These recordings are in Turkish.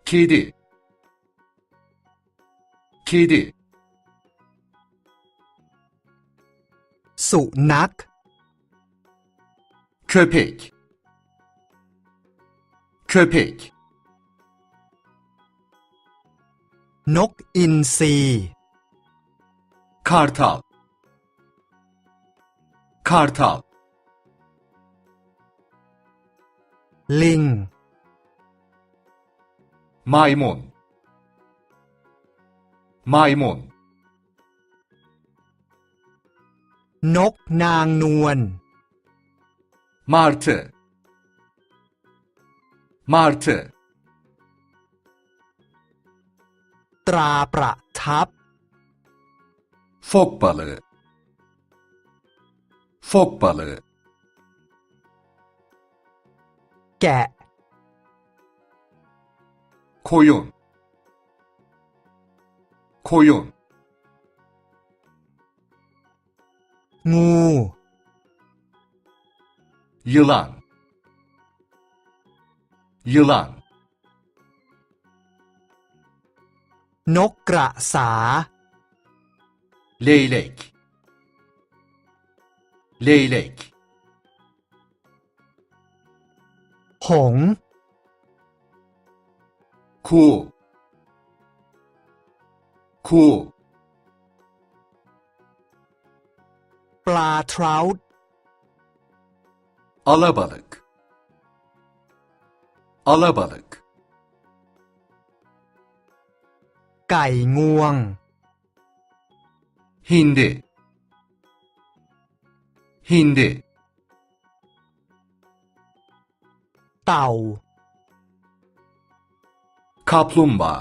kedi, kedi, สุนัข köpek, köpek, นกอินทรี kartal, kartal, ลิง maymun, maymun, นกนางนวล martı, martı, ตราประทับ fok balığı, fok balığı, แกะ koyun, koyun, งู yılan, yılan, นกกระสา leylek, leylek, หงส์ kuğu, kuğu, ปลาทราว์ต alabalık, alabalık, ไก่งวง hindi, hindi, เต่า kaplumbağa,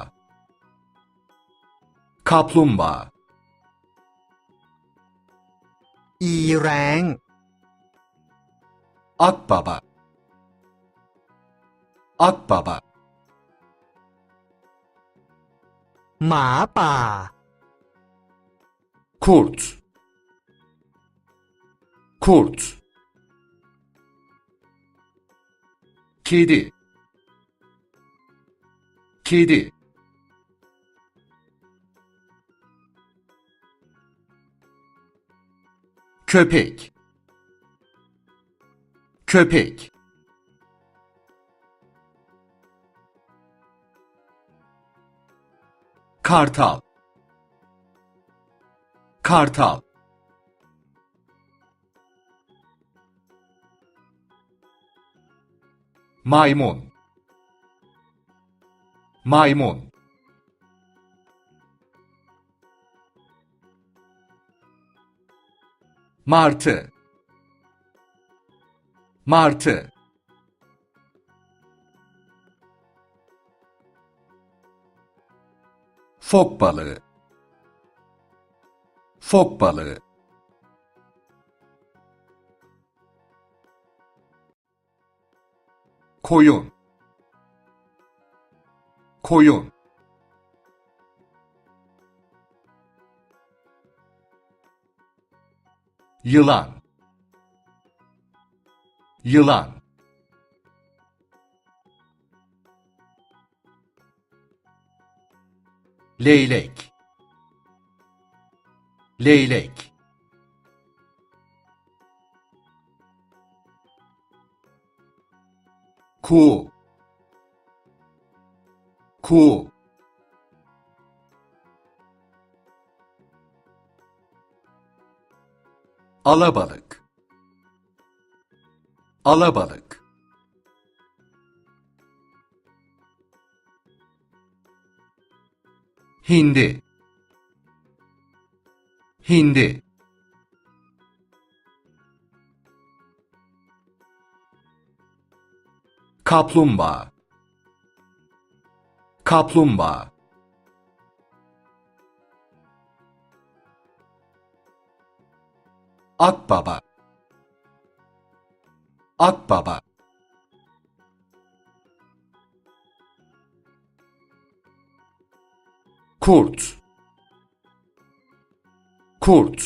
kaplumbağa, อีแร้ง akbaba, akbaba, หมาป่า kurt, kurt, kedi, kedi, köpek, köpek, kartal, kartal, maymun, maymun, 'martı, martı, 'fok balığı, fok balığı, 'koyun, koyun, 'yılan, yılan, 'leylek, leylek, 'kuğu, kuğu, 'alabalık, alabalık, 'hindi, hindi, 'kaplumbağa, kaplumbağa, 'akbaba, akbaba, 'kurt, kurt,